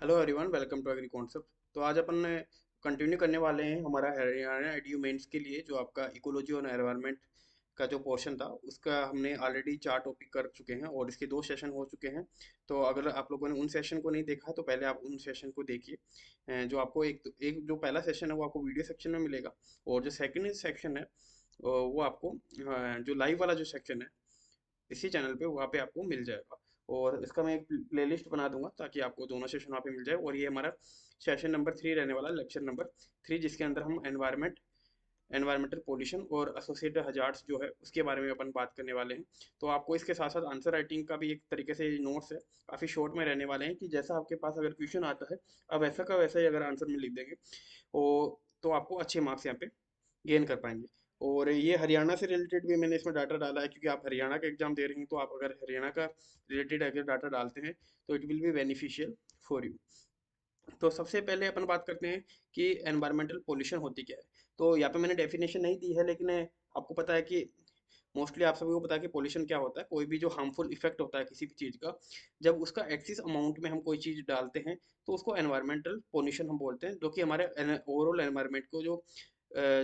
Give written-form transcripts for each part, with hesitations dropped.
Hello everyone, welcome to agri concept. तो आज अपन continue करने वाले हैं हमारा हरियाणा एडयू मेंस के लिए जो आपका इकोलॉजी और एनवायरनमेंट का जो पोर्शन था उसका हमने ऑलरेडी 4 टॉपिक कर चुके हैं और इसके 2 सेशन हो चुके हैं। तो अगर आप लोगों ने उन सेशन को नहीं देखा तो पहले आप उन सेशन को देखिए। जो आपको एक जो पहला सेशन है वो आपको वीडियो सेक्शन में मिलेगा, और जो सेकंड सेक्शन है वो आपको जो लाइव वाला जो सेक्शन है इसी चैनल पे वहाँ पे आपको मिल जाएगा। और इसका मैं एक प्लेलिस्ट बना दूंगा ताकि आपको दोनों सेशन वहाँ पे मिल जाए। और ये हमारा सेशन नंबर 3 रहने वाला, लेक्चर नंबर 3, जिसके अंदर हम एनवायरमेंटल पोल्यूशन और एसोसिएटेड हजार्ड्स जो है उसके बारे में अपन बात करने वाले हैं। तो आपको इसके साथ साथ आंसर राइटिंग का भी एक तरीके से नोट्स है, काफ़ी शॉर्ट में रहने वाले हैं कि जैसा आपके पास अगर क्वेश्चन आता है अब वैसा का वैसा ही अगर आंसर में लिख देंगे तो आपको अच्छे मार्क्स यहाँ पे गेन कर पाएंगे। और ये हरियाणा से रिलेटेड भी मैंने इसमें डाटा डाला है, क्योंकि आप हरियाणा का एग्जाम दे रहे हैं तो आप अगर हरियाणा का रिलेटेड अगर डाटा डालते हैं तो it will be beneficial for you. तो सबसे पहले अपन बात करते हैं कि एनवायरमेंटल पोल्यूशन होती क्या है। तो यहाँ पे मैंने डेफिनेशन नहीं दी है, लेकिन आपको पता है कि मोस्टली आप सभी को पता है कि पोल्यूशन क्या होता है। कोई भी जो हार्मफुल इफेक्ट होता है किसी भी चीज़ का, जब उसका एक्सिस अमाउंट में हम कोई चीज़ डालते हैं तो उसको एनवायरमेंटल पोल्यूशन हम बोलते हैं, जो कि हमारे ओवरऑल एनवायरमेंट को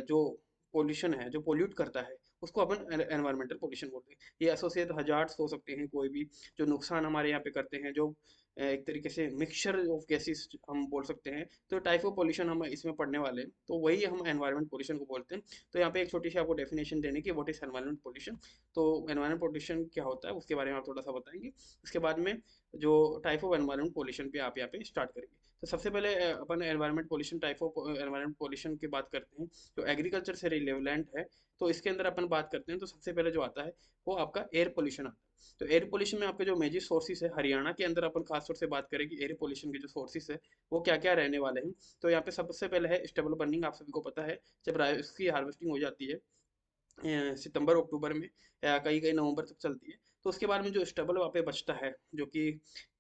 जो पोल्यूशन है, जो पोल्यूट करता है, उसको अपन एनवायरमेंटल पोल्यूशन बोलते हैं। ये एसोसिएट हजार्ड्स हो सकते हैं, कोई भी जो नुकसान हमारे यहाँ पे करते हैं, जो एक तरीके से मिक्सचर ऑफ गैसेस हम बोल सकते हैं। तो टाइप ऑफ पोल्यूशन हम इसमें पढ़ने वाले हैं, तो वही हम एनवायरमेंट पोल्यूशन को बोलते हैं। तो यहाँ पे एक छोटी सी आपको डेफिनेशन देने की, व्हाट इज एनवायरमेंट पोल्यूशन। तो एनवायरमेंट पोल्यूशन क्या होता है उसके बारे में आप थोड़ा सा बताएंगे। उसके बाद में जो टाइप ऑफ एनवायरमेंट पोल्यूशन पे आप यहाँ पे स्टार्ट करेंगे। तो सबसे पहले अपन environment pollution, type of environment pollution की बात करते हैं जो एग्रीकल्चर से रिलेवेंट है। तो इसके अंदर अपन बात करते हैं तो सबसे पहले जो आता है वो आपका एयर पोल्यूशन आता है। तो एयर पोल्यूशन में आपके जो मेजर सोर्सेज है हरियाणा के अंदर, अपन खासतौर से बात करें कि एयर पोल्यूशन के जो सोर्सेज है वो क्या क्या रहने वाले हैं। तो यहाँ पे सबसे पहले है स्टेबल बर्निंग। आप सभी को पता है जब राइस की हार्वेस्टिंग हो जाती है सितंबर अक्टूबर में या कई कई नवंबर तक चलती है, तो उसके बाद में जो स्टबल वहाँ पे बचता है जो कि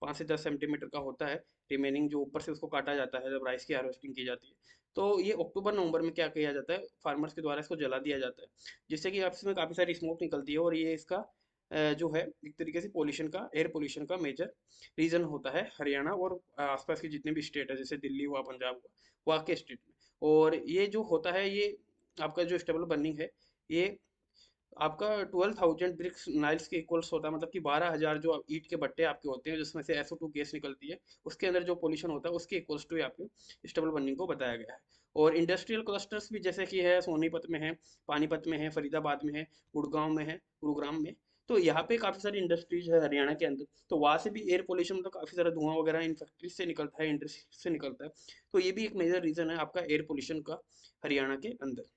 5 से 10 सेंटीमीटर का होता है, रिमेनिंग जो ऊपर से उसको काटा जाता है जब राइस की हार्वेस्टिंग की जाती है। तो ये अक्टूबर नवंबर में क्या किया जाता है, फार्मर्स के द्वारा इसको जला दिया जाता है, जिससे कि आपस में काफ़ी सारी स्मोक निकलती है। और ये इसका जो है एक तरीके से पोल्यूशन का, एयर पोल्यूशन का मेजर रीजन होता है हरियाणा और आसपास के जितने भी स्टेट है, जैसे दिल्ली हुआ, पंजाब हुआ, वहाँ के स्टेट में। और ये जो होता है ये आपका जो स्टेबल बर्निंग है, ये आपका 12,000 ब्रिक्स नाइल्स के इक्वल्स होता है। मतलब कि 12,000 जो ईंट के भट्टे आपके होते हैं जिसमें से SO2 गैस निकलती है, उसके अंदर जो पोल्यूशन होता है उसके इक्वल्स टू आपके स्टेबल बर्निंग को बताया गया है। और इंडस्ट्रियल क्लस्टर्स भी जैसे कि है सोनीपत में है, पानीपत में है, फरीदाबाद में है, गुड़गांव में है, गुरुग्राम में। तो यहाँ पे काफ़ी सारी इंडस्ट्रीज है हरियाणा के अंदर, तो वहाँ से भी एयर पोल्यूशन, मतलब काफ़ी सारा धुआं वगैरह इन फैक्ट्रीज से निकलता है, इंडस्ट्री से निकलता है। तो ये भी एक मेजर रीज़न है आपका एयर पोल्यूशन का हरियाणा के अंदर।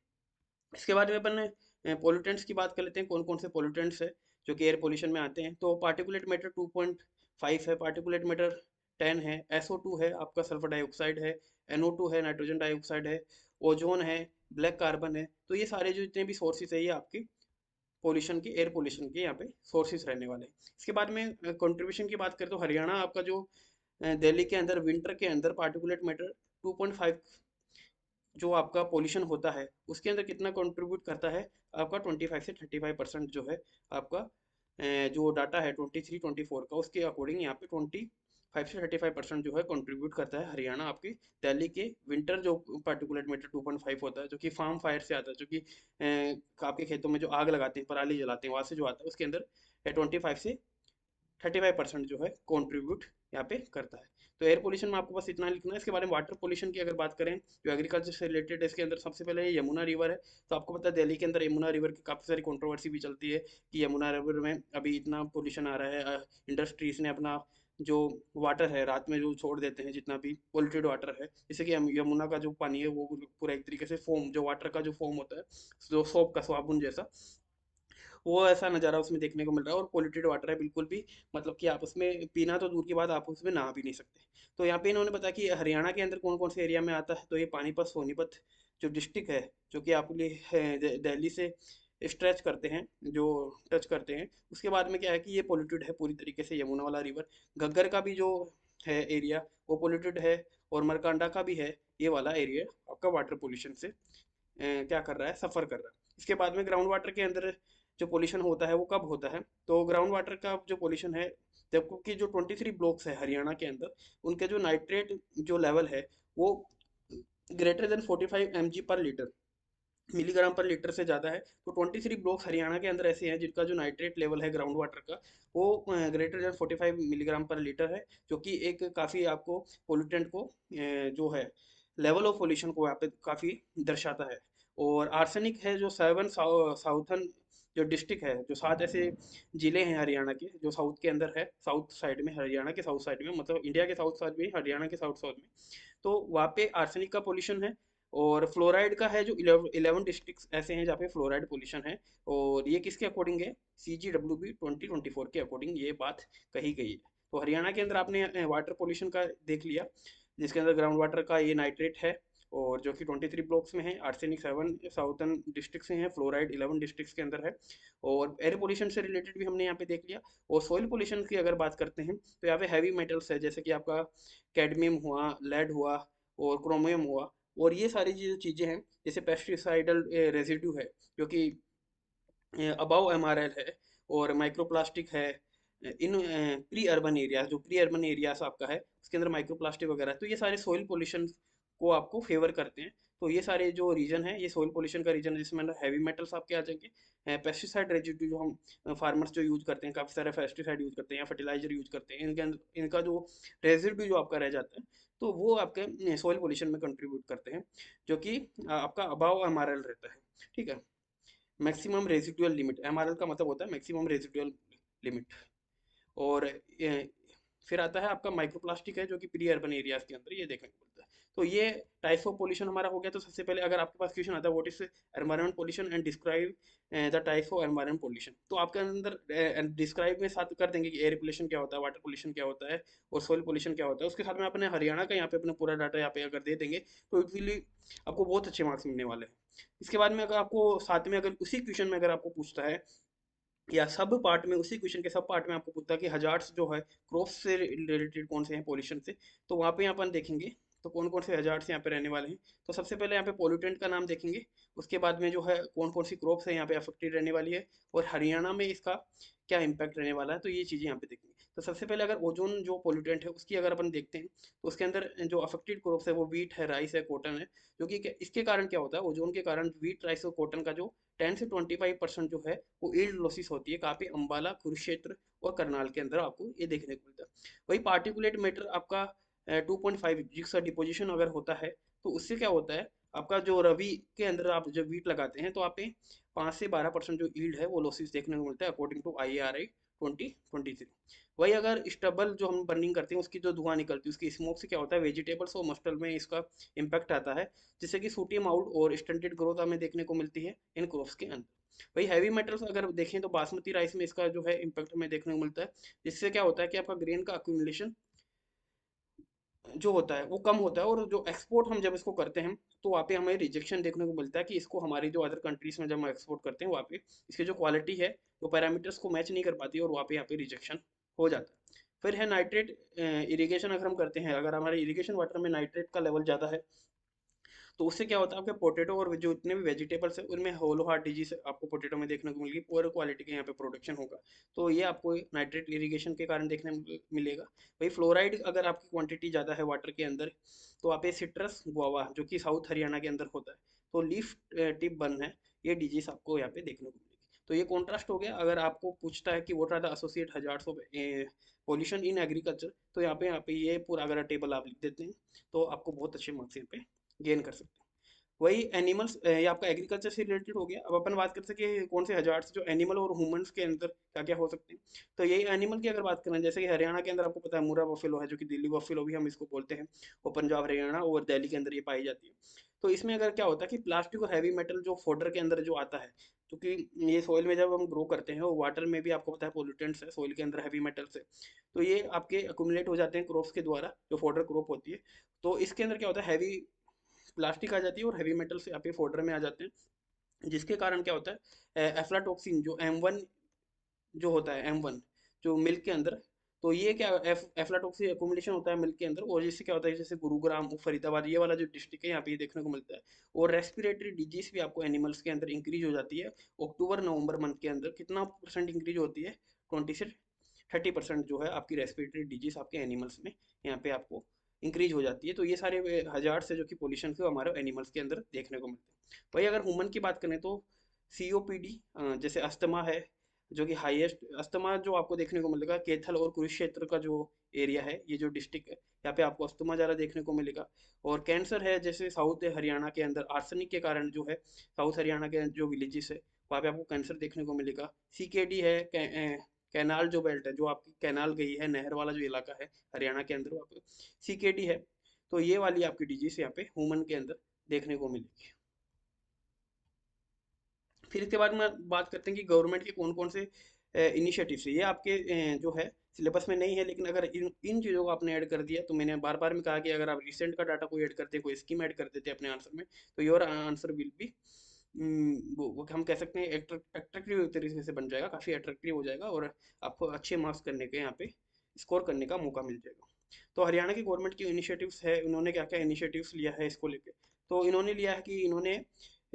इसके बाद में अपन पोल्यूटेंट्स की बात कर लेते हैं, कौन कौन से पोल्यूटेंट्स है जो कि एयर पोल्यूशन में आते हैं। तो पार्टिकुलेट मैटर 2.5 है, पार्टिकुलेट मैटर 10 है, SO2 है, आपका सल्फर डाइऑक्साइड है, NO2 है, नाइट्रोजन डाइऑक्साइड है, ओजोन है, ब्लैक कार्बन है। तो ये सारे जो जितने भी सोर्सेज है ये आपकी पोल्यूशन के, एयर पोल्यूशन के यहाँ पे सोर्सेज रहने वाले हैं। इसके बाद में कंट्रीब्यूशन की बात करें तो हरियाणा आपका जो दिल्ली के अंदर विंटर के अंदर पार्टिकुलेट मैटर 2.5 जो आपका पोल्यूशन होता है उसके अंदर कितना कंट्रीब्यूट करता है, आपका 25 से 35% जो है आपका जो डाटा है 23-24 का, उसके अकॉर्डिंग यहाँ पे 25 से 35% जो है कंट्रीब्यूट करता है हरियाणा आपकी दिल्ली के विंटर जो पार्टिकुलेट मैटर 2.5 होता है, जो कि फार्म फायर से आता है, जो कि आपके खेतों में जो आग लगाते हैं, पराली जलाते हैं, वहाँ से जो आता है उसके अंदर 25 से 35% जो है कंट्रीब्यूट यहाँ पे करता है। तो एयर पोल्यूशन में आपको बस इतना लिखना है। इसके बारे में वाटर पोल्यूशन की अगर बात करें जो एग्रीकल्चर से रिलेटेड है, इसके अंदर सबसे पहले ये यमुना रिवर है। तो आपको पता है दिल्ली के अंदर यमुना रिवर की काफ़ी सारी कंट्रोवर्सी भी चलती है कि यमुना रिवर में अभी इतना पोल्यूशन आ रहा है, इंडस्ट्रीज ने अपना जो वाटर है रात में जो छोड़ देते हैं, जितना भी पोल्यूटेड वाटर है, जैसे कि यमुना का जो पानी है वो पूरा एक तरीके से फोम, जो वाटर का जो फोम होता है, जो सोप का साबुन जैसा, वो ऐसा नज़ारा उसमें देखने को मिल रहा है। और पोल्यूटेड वाटर है बिल्कुल भी, मतलब कि आप उसमें पीना तो दूर की बात, आप उसमें नहा भी नहीं सकते। तो यहाँ पे इन्होंने बताया कि हरियाणा के अंदर कौन कौन से एरिया में आता है। तो ये पानीपत सोनीपत जो डिस्ट्रिक्ट है, जो कि आपके दिल्ली से स्ट्रेच करते हैं, जो टच करते हैं, उसके बाद में क्या है कि ये पोल्यूटेड है पूरी तरीके से, यमुना वाला रिवर। घग्गर का भी जो है एरिया वो पोल्यूटेड है, और मरकांडा का भी है। ये वाला एरिया आपका वाटर पोल्यूशन से क्या कर रहा है, सफ़र कर रहा है। इसके बाद में ग्राउंड वाटर के अंदर जो पोल्यूशन होता है वो कब होता है, तो ग्राउंड वाटर का जो पोल्यूशन है जबकि जो 23 ब्लॉक्स है हरियाणा के अंदर, उनके जो नाइट्रेट जो लेवल है वो ग्रेटर देन 45 mg पर लीटर, मिलीग्राम पर लीटर से ज़्यादा है। तो 23 ब्लॉक्स हरियाणा के अंदर ऐसे हैं जिनका जो नाइट्रेट लेवल है ग्राउंड वाटर का वो ग्रेटर देन 45 मिलीग्राम पर लीटर है, जो कि एक काफ़ी आपको पोल्यूटेंट को जो है लेवल ऑफ पोल्यूशन को यहाँ पे काफ़ी दर्शाता है। और आर्सेनिक है जो साउथर्न जो डिस्ट्रिक्ट है, जो 7 ऐसे ज़िले हैं हरियाणा के जो साउथ के अंदर है, साउथ साइड में, हरियाणा के साउथ साइड में, मतलब इंडिया के साउथ साइड में, हरियाणा के साउथ साइड में। तो वहाँ पे आर्सेनिक का पोल्यूशन है। और फ्लोराइड का है जो 11 डिस्ट्रिक्ट ऐसे हैं जहाँ पे फ्लोराइड पोल्यूशन है। और ये किसके अकॉर्डिंग है? CGWB 2024 के अकॉर्डिंग ये बात कही गई है। तो हरियाणा के अंदर आपने वाटर पोल्यूशन का देख लिया, जिसके अंदर ग्राउंड वाटर का ये नाइट्रेट है, और जो कि 23 ब्लॉक्स में है। आर्सेनिक 7 साउथर्न डिस्ट्रिक्ट से है, फ्लोराइड 11 डिस्ट्रिक्ट्स के अंदर है। और एयर पोल्यूशन से रिलेटेड भी हमने यहाँ पे देख लिया। और सॉइल पोल्यूशन की अगर बात करते हैं तो यहाँ पे हैवी मेटल्स है, जैसे कि आपका कैडमियम हुआ, लेड हुआ और क्रोमियम हुआ। और ये सारी जो चीज़ें हैं, जैसे पेस्टिसाइडल रेजिड्यू है जो कि अबाव MRL है, और माइक्रोप्लास्टिक है इन प्री अर्बन एरियाज, जो प्री अर्बन एरियाज आपका है उसके अंदर माइक्रोप्लास्टिक वगैरह है। तो ये सारे सॉइल पोल्यूशन को आपको फेवर करते हैं। तो ये सारे जो रीजन है, ये सॉइल पोल्यूशन का रीजन है, जिसमें हैवी मेटल्स आपके आ जाएंगे। पेस्टिसाइड रेजिड्यू जो हम फार्मर्स जो यूज करते हैं, काफ़ी सारे पेस्टिसाइड यूज करते हैं या फर्टिलाइजर यूज करते हैं, इनके अंदर इनका जो रेजिड्यू जो आपका रह जाता है, तो वो आपके सॉइल पोल्यूशन में कंट्रीब्यूट करते हैं, जो कि आपका अबाव MRL रहता है। ठीक है, मैक्सिमम रेजिडुअल लिमिट, MRL का मतलब होता है मैक्सिमम रेजिडुअल लिमिट। और फिर आता है आपका माइक्रोप्लास्टिक है, जो कि प्री अर्बन एरियाज के अंदर ये देखने को मिलता है। तो ये टाइप्स ऑफ पोल्यूशन हमारा हो गया। तो सबसे पहले अगर आपके पास क्वेश्चन आता है what is environment pollution and describe the types of environment pollution, तो आपके अंदर डिस्क्राइब में साथ कर देंगे कि एयर पोल्यूशन क्या होता है, वाटर पोल्यूशन क्या होता है, और सोइल पोल्यूशन क्या होता है। उसके साथ में अपने हरियाणा का यहाँ पे अपना पूरा डाटा यहाँ पे अगर दे देंगे तो इट विल आपको बहुत अच्छे मार्क्स मिलने वाले हैं। इसके बाद में अगर आपको साथ में अगर उसी क्वेश्चन में अगर आपको पूछता है, या सब पार्ट में, उसी क्वेश्चन के सब पार्ट में आपको पूछता है कि हजार्ड्स जो है क्रॉप्स से रिलेटेड कौन से हैं पोल्यूशन से, तो वहाँ पे अपन देखेंगे तो कौन कौन से हजार्ड्स यहाँ पे रहने वाले हैं। तो सबसे पहले यहाँ पे पोल्यूटेंट का नाम देखेंगे, उसके बाद में जो है कौन कौन सी क्रॉप्स है यहाँ पे अफेक्टेड रहने वाली है, और हरियाणा में इसका क्या इम्पैक्ट रहने वाला है, तो ये चीज़ें यहाँ पे देखेंगे। तो सबसे पहले अगर ओजोन जो पोल्यूटेंट है उसकी अगर अपन देखते हैं, तो उसके अंदर जो अफेक्टेड क्रॉप्स है वो वीट है, राइस है, कॉटन है। जो कि इसके कारण क्या होता है, ओजोन के कारण वीट, राइस और कॉटन का जो 10 से 25% जो है वो ईल्ड लॉसेस होती है, काफ़ी अंबाला, कुरुक्षेत्र और करनाल के अंदर आपको ये देखने को मिलता है। वही पार्टिकुलेट मैटर आपका 2.5 जिसका डिपोजिशन अगर होता है, तो उससे क्या होता है, आपका जो रबी के अंदर आप जब वीट लगाते हैं तो आप पे 5 से 12% जो ईल्ड है वो लॉसेस देखने को मिलता है, अकॉर्डिंग टू IARI 2023। वही अगर स्टबल जो हम बर्निंग करते हैं उसकी जो धुआं निकलती है, उसकी स्मोक से क्या होता है, वेजिटेबल्स और मस्टर्ड में इसका इम्पैक्ट आता है, जिससे कि सूटी माउल्ड और स्टंटेड ग्रोथ हमें देखने को मिलती है इन क्रॉप्स के अंदर। वही हैवी मेटल्स अगर देखें तो बासमती राइस में इसका जो है इम्पैक्ट हमें देखने को मिलता है, जिससे क्या होता है कि आपका ग्रेन का अक्यूमुलेशन जो होता है वो कम होता है, और जो एक्सपोर्ट हम जब इसको करते हैं तो वहाँ पे हमें रिजेक्शन देखने को मिलता है कि इसको हमारी जो अदर कंट्रीज में जब हम एक्सपोर्ट करते हैं वहाँ पे इसकी जो क्वालिटी है वो पैरामीटर्स को मैच नहीं कर पाती है, और वहाँ पे यहाँ पे रिजेक्शन हो जाता है। फिर है नाइट्रेट इरिगेशन अगर हम करते हैं, अगर हमारे इरिगेशन वाटर में नाइट्रेट का लेवल ज़्यादा है, तो उससे क्या होता है, आपके पोटैटो और जो इतने भी वेजिटेबल्स है उनमें होलो हार्ट डिजीज आपको पोटैटो में देखने को मिलेगी, पुअर क्वालिटी के यहाँ पे प्रोडक्शन होगा। तो ये आपको नाइट्रेट इरिगेशन के कारण देखने मिलेगा। वही फ्लोराइड अगर आपकी क्वांटिटी ज़्यादा है वाटर के अंदर, तो आप सिट्रस गुआवा जो कि साउथ हरियाणा के अंदर होता है, तो लीफ टिप बर्न है, ये डिजीज आपको यहाँ पे देखने को मिलेगी। तो ये कॉन्ट्रास्ट हो गया। अगर आपको पूछता है कि what are the associate hazards of pollution in agriculture, तो यहाँ पे ये पूरा अगर टेबल आप लिख देते हैं तो आपको बहुत अच्छे मार्क्स यहाँ पे गेन कर सकते हैं। वही एनिमल्स, ये आपका एग्रीकल्चर से रिलेटेड हो गया। अब अपन बात कर सकते हैं कि कौन से हजार्ड्स जो एनिमल और ह्यूमंस के अंदर क्या क्या हो सकते हैं। तो यही एनिमल की अगर बात करें, जैसे कि हरियाणा के अंदर आपको पता है मुर्रा बफेलो है, जो कि दिल्ली बफेलो भी हम इसको बोलते हैं, और पंजाब, हरियाणा और दिल्ली के अंदर ये पाई जाती है। तो इसमें अगर क्या होता है कि प्लास्टिक और हैवी मेटल जो फोडर के अंदर जो आता है, क्योंकि ये सॉइल में जब हम ग्रो करते हैं, और वाटर में भी आपको पता है पोल्यूटेंट्स है सॉइल के अंदर, हैवी मेटल्स है, तो ये आपके अकुमुलेट हो जाते हैं क्रॉप्स के द्वारा, जो फोडर क्रॉप होती है। तो इसके अंदर क्या होता है, हैवी प्लास्टिक आ जाती है और हैवी मेटल से आपके फोल्डर में आ जाते हैं, जिसके कारण क्या होता है, एफ्लाटॉक्सिन जो M1 जो होता है, M1 जो मिल्क के अंदर, तो ये क्या एफ्लाटॉक्सिन एकुमुलेशन होता है मिल्क के अंदर, और जिससे क्या होता है, जैसे गुरुग्राम, फरीदाबाद, ये वाला जो डिस्ट्रिक्ट है यहाँ पे ये देखने को मिलता है। और रेस्पिरेटरी डिजीज भी आपको एनिमल्स के अंदर इंक्रीज हो जाती है। अक्टूबर नवंबर मंथ के अंदर कितना परसेंट इंक्रीज होती है, 20 से 30% जो है आपकी रेस्पिरेटरी डिजीज आपके एनिमल्स में यहाँ पे आपको इंक्रीज हो जाती है। तो ये सारे हजार से जो कि पोल्यूशन है हमारे एनिमल्स के अंदर देखने को मिलते हैं। वही अगर ह्यूमन की बात करें तो COPD, जैसे अस्थमा है, जो कि हाईएस्ट अस्थमा जो आपको देखने को मिलेगा कैथल और कुरुक्षेत्र का जो एरिया है, ये जो डिस्ट्रिक्ट है, यहाँ पे आपको अस्थमा ज़्यादा देखने को मिलेगा। और कैंसर है, जैसे साउथ हरियाणा के अंदर आर्सेनिक के कारण जो है, साउथ हरियाणा के जो विलेजेस है वहाँ पे आपको कैंसर देखने को मिलेगा। CKD है, कैनाल जो बेल्ट है, जो आपकी कैनाल गई है, नहर वाला जो इलाका है हरियाणा के अंदर, वहाँ पे CKD है। तो ये वाली आपकी डिजीज यहाँ पे ह्यूमन के अंदर देखने को मिलेगी। फिर इसके बाद में बात करते हैं कि गवर्नमेंट के कौन कौन से इनिशिएटिव्स है। ये आपके जो है सिलेबस में नहीं है, लेकिन अगर इन इन चीज़ों को आपने ऐड कर दिया, तो मैंने बार बार में कहा कि अगर आप रिसेंट का डाटा कोई ऐड करते, कोई स्कीम ऐड कर देते अपने आंसर में, तो योर आंसर विल बी, वो हम कह सकते हैं अट्रैक्टिव तरीके से बन जाएगा, काफ़ी अट्रैक्टिव हो जाएगा, और आपको अच्छे मार्क्स करने के यहाँ पे स्कोर करने का मौका मिल जाएगा। तो हरियाणा की गवर्नमेंट की इनिशिएटिव्स है, उन्होंने क्या क्या इनिशिएटिव्स लिया है इसको लेके। तो इन्होंने लिया है कि इन्होंने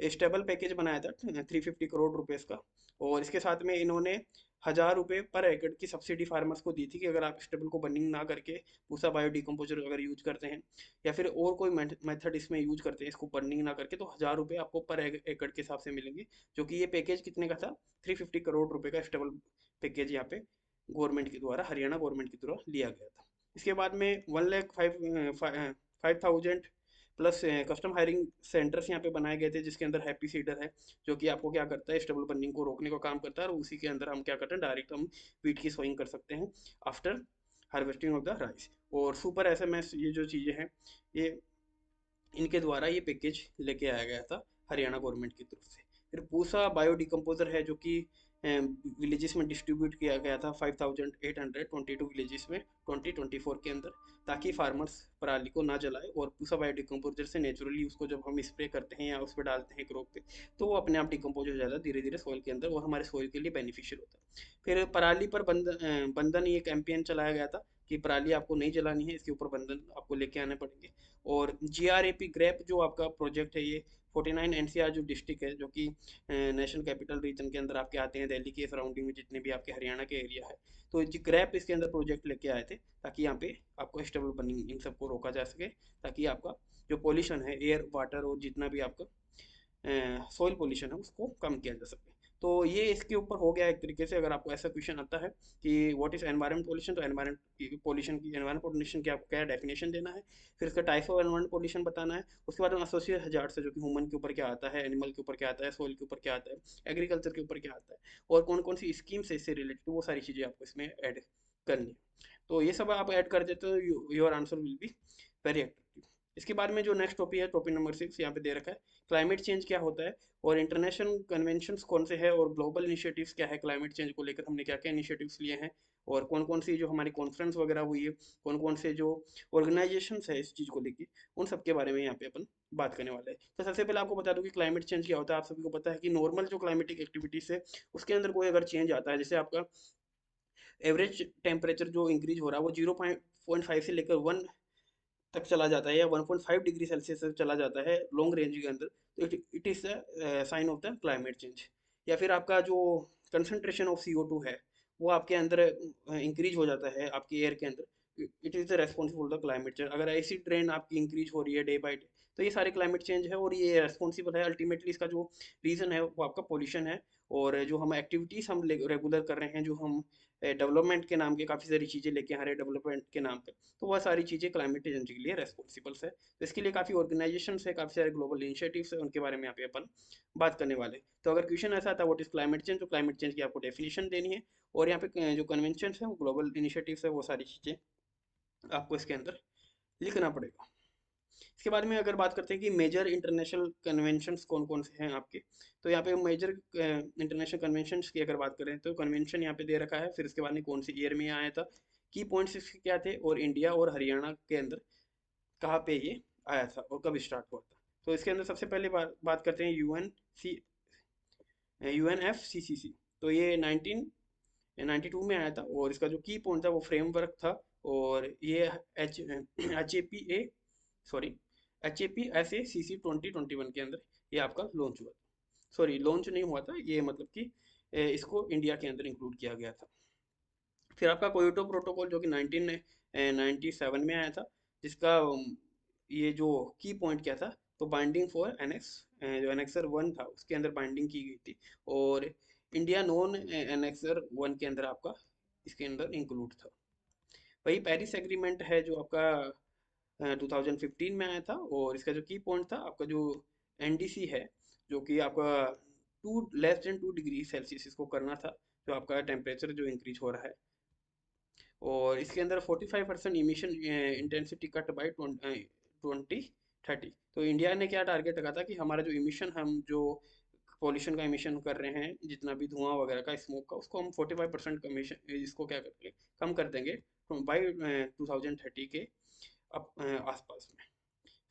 स्टेबल पैकेज बनाया था 350 करोड़ रुपीज़ का, और इसके साथ में इन्होंने 1,000 रुपये पर एकड़ की सब्सिडी फार्मर्स को दी थी कि अगर आप स्टेबल को बर्निंग ना करके पूसा बायो डिकम्पोजर अगर यूज करते हैं, या फिर और कोई मेथड इसमें यूज करते हैं इसको बर्निंग ना करके, तो 1,000 रुपये आपको पर एकड़ के हिसाब से मिलेंगे। जो कि ये पैकेज कितने का था, 350 करोड़ रुपये का स्टेबल पैकेज यहाँ पे गवर्नमेंट के द्वारा, हरियाणा गवर्नमेंट के द्वारा लिया गया था। इसके बाद में 1,05,000 प्लस कस्टम हायरिंग सेंटर्स यहाँ पे बनाए गए थे, जिसके अंदर हैप्पी सीडर है, जो कि आपको क्या करता है, स्टेबल बर्निंग को रोकने का काम करता है, और उसी के अंदर हम क्या करते हैं, डायरेक्ट हम वीट की सोइंग कर सकते हैं after harvesting of the rice. और सुपर SMS, ये जो चीज़ें हैं, ये इनके द्वारा ये पैकेज लेके आया गया था हरियाणा गवर्नमेंट की तरफ से। फिर पूसा बायो डिकम्पोजर है, जो कि विलेजेस में डिस्ट्रीब्यूट किया गया था 5,822 विलेजेस में 2024 के अंदर, ताकि फार्मर्स पराली को ना जलाए, और पूसा बायो डिकम्पोजर से नेचुरली उसको जब हम स्प्रे करते हैं या उस पर डालते हैं क्रॉप पे, तो वो अपने आप डिकम्पोज हो जाता है धीरे धीरे सॉइल के अंदर, और हमारे सॉइल के लिए बेनिफिशियल होता है। फिर पराली पर बंधन ये कैंपेन चलाया गया था कि पराली आपको नहीं जलानी है, इसके ऊपर बंधन आपको लेके आने पड़ेंगे। और GRAP ग्रैप जो आपका प्रोजेक्ट है, ये 49 NCR जो डिस्ट्रिक्ट है, जो कि नेशनल कैपिटल रीजन के अंदर आपके आते हैं, दिल्ली के सराउंडिंग में जितने भी आपके हरियाणा के एरिया है, तो जी ग्रैप इसके अंदर प्रोजेक्ट लेके आए थे, ताकि यहाँ पे आपको स्टेबल बर्निंग इन सबको रोका जा सके, ताकि आपका जो पोल्यूशन है, एयर वाटर और जितना भी आपका सॉइल पोल्यूशन है, उसको कम किया जा सके। तो ये इसके ऊपर हो गया एक तरीके से। अगर आपको ऐसा क्वेश्चन आता है कि व्हाट इज एनवायरमेंट पोल्यूशन, तो एनवायरमेंट पोल्यूशन की आपको क्या डेफिनेशन देना है, फिर इसका टाइप ऑफ एनवायरमेंट पोल्यूशन बताना है। उसके बाद एसोसिएट हजार्ड्स है, जो कि ह्यूमन के ऊपर क्या आता है, एनिमल के ऊपर क्या आता है, सोइल के ऊपर क्या आता है, एग्रीकल्चर के ऊपर क्या आता है, और कौन कौन सी स्कीम से इससे रिलेटेड, वो सारी चीज़ें आपको इसमें ऐड करनी है। तो ये सब आप ऐड कर देते हो, your answer will be very active. इसके बाद में जो नेक्स्ट टॉपिक है, टॉपिक नंबर 6 यहाँ पे दे रखा है, क्लाइमेट चेंज क्या होता है, और इंटरनेशनल कन्वेंशंस कौन से हैं, और ग्लोबल इनिशिएटिव्स क्या है क्लाइमेट चेंज को लेकर, हमने क्या क्या इनिशिएटिव्स लिए हैं, और कौन कौन सी जो हमारी कॉन्फ्रेंस वगैरह हुई है, कौन कौन से जो ऑर्गेनाइजेशंस है इस चीज़ को लेकर, उन सब के बारे में यहाँ पे अपन बात करने वाले हैं। तो सबसे पहले आपको बता दूं कि क्लाइमेट चेंज क्या होता है। आप सभी को पता है कि नॉर्मल जो क्लाइमेटिक एक्टिविटीज़ है, उसके अंदर कोई अगर चेंज आता है, जैसे आपका एवरेज टेम्परेचर जो इंक्रीज हो रहा है, वो 0.5 से लेकर 1 तक चला जाता है, या 1.5 डिग्री सेल्सियस तक चला जाता है लॉन्ग रेंज के अंदर, तो it is sine of the climate change. या फिर आपका जो कंसंट्रेशन ऑफ CO2 है, वो आपके अंदर इंक्रीज हो जाता है आपकी एयर के अंदर, it is the responsible the climate change. अगर ऐसी ट्रेंड आपकी इंक्रीज हो रही है डे बाई डे, तो ये सारे क्लाइमेट चेंज है, और ये रेस्पॉन्सिबल है अल्टीमेटली। इसका जो रीज़न है वो आपका पोल्यूशन है, और जो हम एक्टिविटीज़ हम रेगुलर कर रहे हैं, जो हम डेवलपमेंट के नाम के काफ़ी सारी चीज़ें लेके आ रहे हैं डेवलपमेंट के नाम पे, तो वह सारी चीज़ें क्लाइमेट चेंज के लिए रेस्पॉन्सिबल्स है। तो इसके लिए काफ़ी ऑर्गेनाइजेशंस है, काफ़ी सारे ग्लोबल इनिशिएटिव्स है, उनके बारे में यहाँ पे अपन बात करने वाले हैं। तो अगर क्वेश्चन ऐसा था व्हाट इज क्लाइमेट चेंज, तो क्लाइमेट चेंज की आपको डेफिनेशन देनी है, और यहाँ पे जो कन्वेंशन है, वो ग्लोबल इनिशिएटिव्स है, वो सारी चीज़ें आपको इसके अंदर लिखना पड़ेगा। इसके बारे में अगर बात करते हैं कि मेजर इंटरनेशनल कन्वेंशंस कौन कौन से हैं आपके, तो यहाँ पे मेजर इंटरनेशनल कन्वेंशंस की अगर बात करें, तो कन्वेंशन यहाँ पे दे रखा है, फिर इसके बाद में कौन सी ईयर में आया था, की पॉइंट्स इसके क्या थे, और इंडिया और हरियाणा के अंदर कहाँ पे ये आया था और कब स्टार्ट हुआ था। तो इसके अंदर सबसे पहले बात करते हैं UNFCCC। तो ये 1992 में आया था, और इसका जो की पॉइंट था वो फ्रेमवर्क था, और ये HAPA सॉरी HAPSACC 2021 के अंदर ये आपका लॉन्च हुआ था। सॉरी, लॉन्च नहीं हुआ था ये, मतलब कि इसको इंडिया के अंदर इंक्लूड किया गया था। फिर आपका कोयोटो प्रोटोकॉल जो कि 1997 में आया था, जिसका ये जो की पॉइंट क्या था, तो बाइंडिंग फॉर एनेक्स, जो एनेक्सर 1 था उसके अंदर बाइंडिंग की गई थी, और इंडिया नॉन एनेक्सर 1 के अंदर आपका इसके अंदर इंक्लूड था। वही पेरिस एग्रीमेंट है जो आपका 2015 में आया था, और इसका जो की पॉइंट था आपका जो एनडीसी है, जो कि आपका 2 < 2 डिग्री सेल्सियस इसको करना था, जो आपका टेम्परेचर जो इंक्रीज हो रहा है, और इसके अंदर 45% इमिशन इंटेंसिटी कट बाई 2030। तो इंडिया ने क्या टारगेट रखा था कि हमारा जो इमिशन, हम जो पॉल्यूशन का इमिशन कर रहे हैं, जितना भी धुआं वगैरह का, स्मोक का, उसको हम 45% कमीशन, इसको क्या करेंगे, कम कर देंगे बाई 2030 के आसपास में।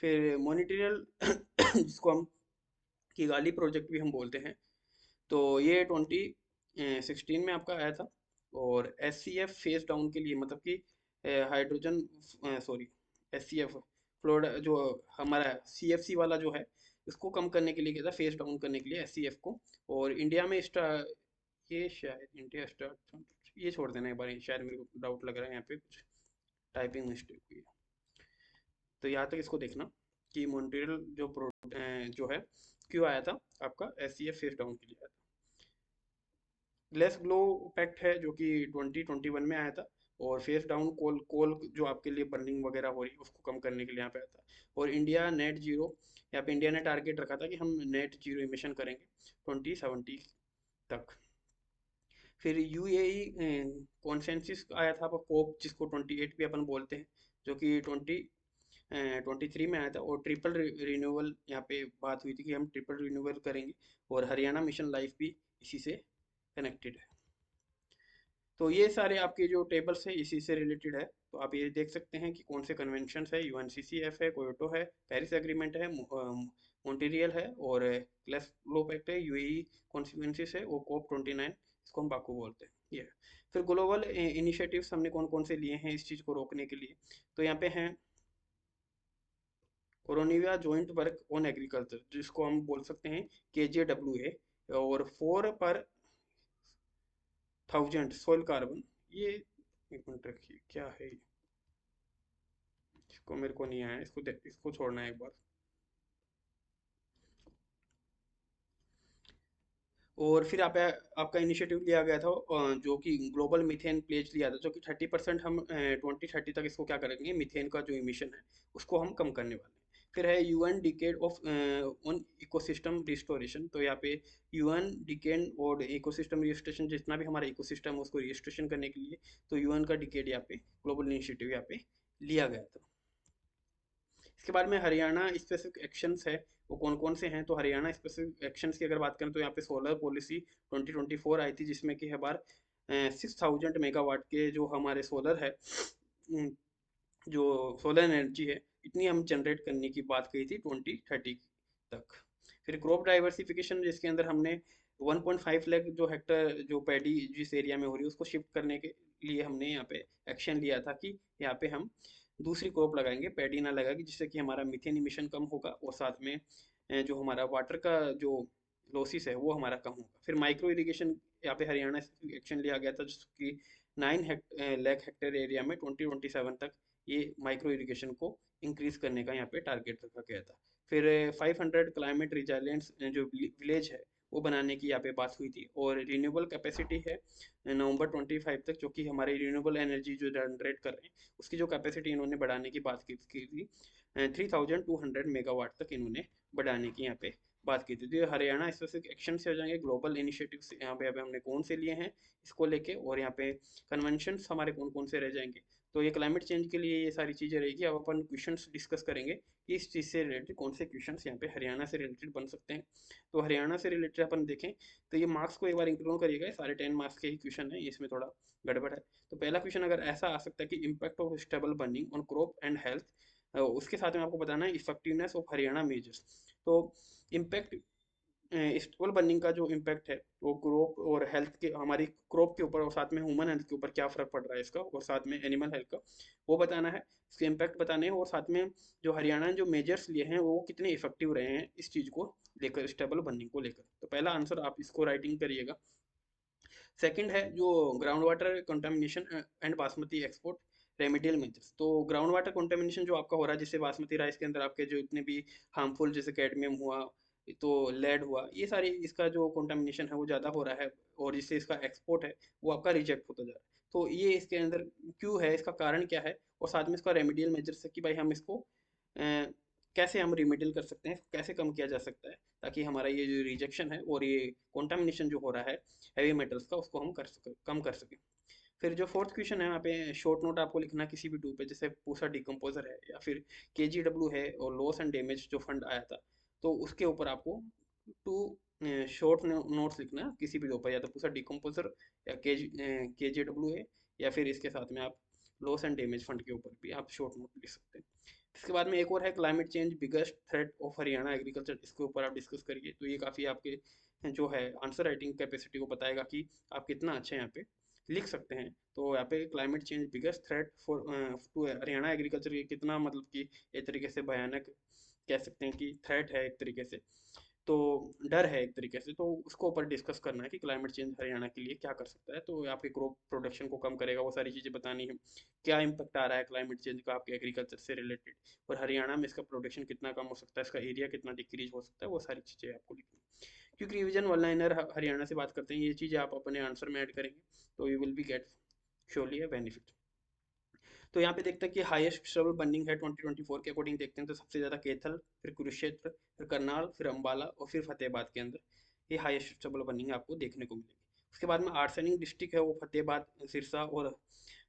फिर मॉनिटरियल जिसको हम किगाली प्रोजेक्ट भी हम बोलते हैं, तो ये 2016 में आपका आया था, और S C F face down के लिए, मतलब कि hydrogen, sorry, S C F flora, जो हमारा सी एफ सी वाला जो है, इसको कम करने के लिए क्या था, फेस डाउन करने के लिए एस सी एफ को। और इंडिया में ये शायद इंडिया स्टार्ट, ये छोड़ देना एक बार, शायद मेरे को डाउट लग रहा है यहाँ पे कुछ टाइपिंग मिस्टेक हुई है। तो यहाँ तक इसको देखना कि मॉन्ट्रियल जो है क्यों आया था, आपका S C F face down के लिए आया था। लेस ग्लो पैक्ट है जो कि 2021 में आया था, और फेस डाउन कोल कोल जो आपके लिए बर्निंग वगैरह हो रही है उसको कम करने के लिए यहाँ पे आया था। और इंडिया नेट जीरो, यहाँ पे इंडिया ने टारगेट रखा था कि हम नेट जीरो इमिशन करेंगे 2070 तक। फिर यूएई कॉन्सेंसिस आया था आपका कोप, जिसको 28 भी अपन बोलते हैं, जो कि 23 में आया था, और ट्रिपल रिन्यूअल यहाँ पे बात हुई थी कि हम ट्रिपल रिन्यूअल करेंगे, और हरियाणा मिशन लाइफ भी इसी से कनेक्टेड है। तो ये सारे आपके जो टेबल्स है इसी से रिलेटेड है। तो आप ये देख सकते हैं कि कौन से कन्वेंशंस है, यूएनसीसीएफ है, कोयोटो है, पेरिस एग्रीमेंट है, मॉन्ट्रियल है, और ग्लासगो पैक्ट है, यूएई कॉन्सिक्वेंसेस है, वो कोप 29, इसको हम बाकू बोलते हैं ये। फिर ग्लोबल इनिशिएटिव्स हमने कौन कौन से लिए हैं इस चीज़ को रोकने के लिए, तो यहाँ पे हैं कोरोनिविया जॉइंट वर्क ऑन एग्रीकल्चर, जिसको हम बोल सकते हैं KJWA, और 4/1000 सोइल कार्बन, ये एक मिनट रखिए क्या है ये? इसको मेरे को नहीं आया, इसको छोड़ना है एक बार। और फिर आपका इनिशिएटिव लिया गया था, जो कि ग्लोबल मीथेन प्लेज लिया था, जो कि 30% हम 2030 तक इसको क्या करेंगे, मीथेन का जो इमिशन है उसको हम कम करने वाले हैं। फिर है UN decade of on ecosystem restoration, तो यहाँ पे यूएन डिकेड और इकोसिस्टम रिस्टोरेशन, जितना भी हमारा इकोसिस्टम है उसको रिस्टोरेशन करने के लिए, तो यूएन का डिकेड यहाँ पे ग्लोबल इनिशिएटिव यहाँ पे लिया गया था। इसके बाद में हरियाणा स्पेसिफिक एक्शंस है, वो कौन कौन से हैं, तो हरियाणा स्पेसिफिक एक्शंस की अगर बात करें तो यहाँ पे सोलर पॉलिसी 2024 आई थी, जिसमें कि है बार 6000 मेगावाट के जो हमारे सोलर है, उम, जो सोलर एनर्जी है, इतनी हम जनरेट करने की बात कही थी 2030 तक। फिर क्रॉप डाइवर्सिफिकेशन, जिसके अंदर हमने 1.5 लाख जो हेक्टर जो पैडी जिस एरिया में हो रही है उसको शिफ्ट करने के लिए हमने यहाँ पे एक्शन लिया था कि यहाँ पे हम दूसरी क्रॉप लगाएंगे, पैडी ना लगाएंगे, जिससे कि हमारा मीथेन इमिशन कम होगा, और साथ में जो हमारा वाटर का जो लॉसिस है वो हमारा कम होगा। फिर माइक्रो इरिगेशन, यहाँ पे हरियाणा से एक्शन लिया गया था, जिसकी 9 लाख हेक्टेयर एरिया में 2027 तक ये माइक्रो इरिगेशन को इंक्रीज करने का यहाँ पे टारगेट रखा गया था। फिर 500 क्लाइमेट रिजाइलेंस जो विलेज है वो बनाने की यहाँ पे बात हुई थी, और रिन्यूएबल कैपेसिटी है नवंबर 25 तक, जो कि हमारे रिन्यूएबल एनर्जी जो जनरेट कर रहे हैं उसकी जो कैपेसिटी इन्होंने बढ़ाने की बात की थी, 3200 तक इन्होंने बढ़ाने की यहाँ पे बात की थी। तो ये हरियाणा स्पेसिफिक एक्शन से हो जाएंगे, ग्लोबल इनिशिएटिव्स यहाँ पे हमने कौन से लिए हैं इसको लेके, और यहाँ पे कन्वेंशंस हमारे कौन कौन से रह जाएंगे। तो ये क्लाइमेट चेंज के लिए ये सारी चीज़ें रहेगी। अब अपन क्वेश्चंस डिस्कस करेंगे कि इस चीज़ से रिलेटेड कौन से क्वेश्चंस यहाँ पे हरियाणा से रिलेटेड बन सकते हैं। तो हरियाणा से रिलेटेड अपन देखें तो ये मार्क्स को एक बार इंक्लूड करिएगा, ये सारे 10 मार्क्स के ही क्वेश्चन है, इसमें थोड़ा गड़बड़ है। तो पहला क्वेश्चन अगर ऐसा आ सकता है कि impact of stable burning on crop and health, उसके साथ में आपको बताना है इफेक्टिवनेस ऑफ हरियाणा मेजर्स। तो इम्पैक्ट, स्टेबल बर्निंग का जो इम्पैक्ट है वो क्रॉप और हेल्थ के, हमारी क्रॉप के ऊपर और साथ में ह्यूमन हेल्थ के ऊपर क्या फ़र्क पड़ रहा है इसका, और साथ में एनिमल हेल्थ का वो बताना है, इसके इम्पैक्ट बताने हैं, और साथ में जो हरियाणा ने जो मेजर्स लिए हैं वो कितने इफेक्टिव रहे हैं इस चीज़ को लेकर, स्टेबल बर्निंग को लेकर। तो पहला आंसर आप इसको राइटिंग करिएगा। सेकंड है जो ground water contamination and basmati export remedial measures. तो ग्राउंड वाटर कंटामिनेशन जो आपका हो रहा है, जिससे बासमती राइस के अंदर आपके जो इतने भी हार्मफुल, जैसे कैडमियम हुआ, तो लेड हुआ, ये सारी इसका जो कंटामिनेशन है वो ज़्यादा हो रहा है, और जिससे इसका एक्सपोर्ट है वो आपका रिजेक्ट होता जा रहा है। तो ये इसके अंदर क्यों है, इसका कारण क्या है, और साथ में इसका रेमेडियल मेजर्स है कि भाई हम इसको कैसे हम रिमेडियल कर सकते हैं, कैसे कम किया जा सकता है, ताकि हमारा ये जो रिजेक्शन है और ये कंटामिनेशन जो हो रहा है हैवी मेटल्स का, उसको हम कर सकें, कम कर सकें। फिर जो फोर्थ क्वेश्चन है, यहाँ पे शॉर्ट नोट आपको लिखना है किसी भी टू पे, जैसे पूसा डिकम्पोजर है या फिर KGW है और लॉस एंड डैमेज जो फंड आया था, तो उसके ऊपर आपको टू शॉर्ट नोट्स लिखना है किसी भी ऊपर, या तो पूसा डिकम्पोजर या KGW है, या फिर इसके साथ में आप लॉस एंड डैमेज फंड के ऊपर भी आप शॉर्ट नोट लिख सकते हैं। इसके बाद में एक और है climate change biggest threat of Haryana agriculture, इसके ऊपर आप डिस्कस करिए। तो ये काफ़ी आपके जो है आंसर राइटिंग कैपेसिटी को बताएगा कि आप कितना अच्छा यहाँ पे लिख सकते हैं। तो यहाँ पे climate change biggest threat for to Haryana agriculture, ये कितना मतलब कि एक तरीके से भयानक कह सकते हैं कि थ्रेट है एक तरीके से, तो डर है एक तरीके से, तो उसको ऊपर डिस्कस करना है कि क्लाइमेट चेंज हरियाणा के लिए क्या कर सकता है। तो आपके क्रॉप प्रोडक्शन को कम करेगा, वो सारी चीज़ें बतानी है, क्या इम्पैक्ट आ रहा है क्लाइमेट चेंज का आपके एग्रीकल्चर से रिलेटेड, और हरियाणा में इसका प्रोडक्शन कितना कम हो सकता है, इसका एरिया कितना डिक्रीज हो सकता है, वो सारी चीज़ें आपको लिखनी है। क्योंकि रिवीजन वन लाइनर हरियाणा से बात करते हैं, ये चीज़ें आप अपने आंसर में ऐड करेंगे तो you will be get surely a benefit. तो यहाँ पे देखते हैं कि हाईएस्ट स्ट्रबल बर्निंग है 2024 के अकॉर्डिंग देखते हैं, तो सबसे ज़्यादा कैथल, फिर कुरुक्षेत्र, फिर करनाल, फिर अम्बाला और फिर फतेहाबाद के अंदर ये हाईएस्ट स्ट्रबल बर्निंग आपको देखने को मिलेगी। उसके बाद में आर्सेनिक डिस्ट्रिक्ट है, वो फतेहाबाद, सिरसा और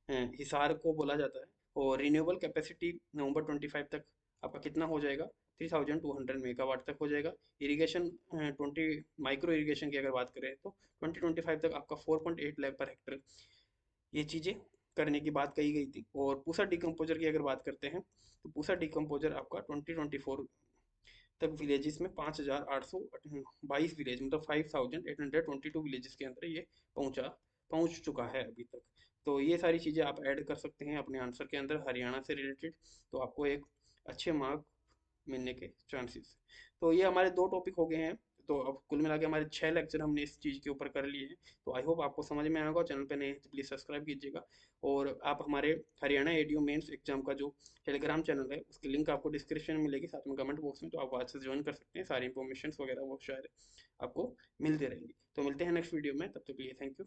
हिसार को बोला जाता है। और रिन्यूएबल कैपेसिटी नवंबर 25 तक आपका कितना हो जाएगा, 3200 मेगावाट तक हो जाएगा। इरिगेशन 20 माइक्रो इरिगेशन की अगर बात करें तो 2025 तक आपका 4.8 लाख पर हेक्टर ये चीज़ें करने की बात कही गई थी। और पूसा डिकम्पोजर की अगर बात करते हैं, तो पूसा डिकम्पोजर आपका 2024 तक विलेजेस में 5,822 विलेज, मतलब 5,822 विलेजेस के अंदर ये पहुंच चुका है अभी तक। तो ये सारी चीज़ें आप ऐड कर सकते हैं अपने आंसर के अंदर हरियाणा से रिलेटेड, तो आपको एक अच्छे मार्क मिलने के चांसेस। तो ये हमारे दो टॉपिक हो गए हैं। तो अब कुल मिला के हमारे 6 लेक्चर हमने इस चीज़ के ऊपर कर लिए हैं। तो आई होप आपको समझ में आया होगा। चैनल पे नए हैं तो प्लीज़ सब्सक्राइब कीजिएगा, और आप हमारे हरियाणा एडीओ मेंस एग्जाम का जो टेलीग्राम चैनल है उसकी लिंक आपको डिस्क्रिप्शन में मिलेगी, साथ में कमेंट बॉक्स में, तो आप वहाँ से ज्वाइन कर सकते हैं। सारी इन्फॉर्मेशन वगैरह वो शायद आपको मिलते रहेंगी। तो मिलते हैं नेक्स्ट वीडियो में, तब तक के लिए थैंक यू।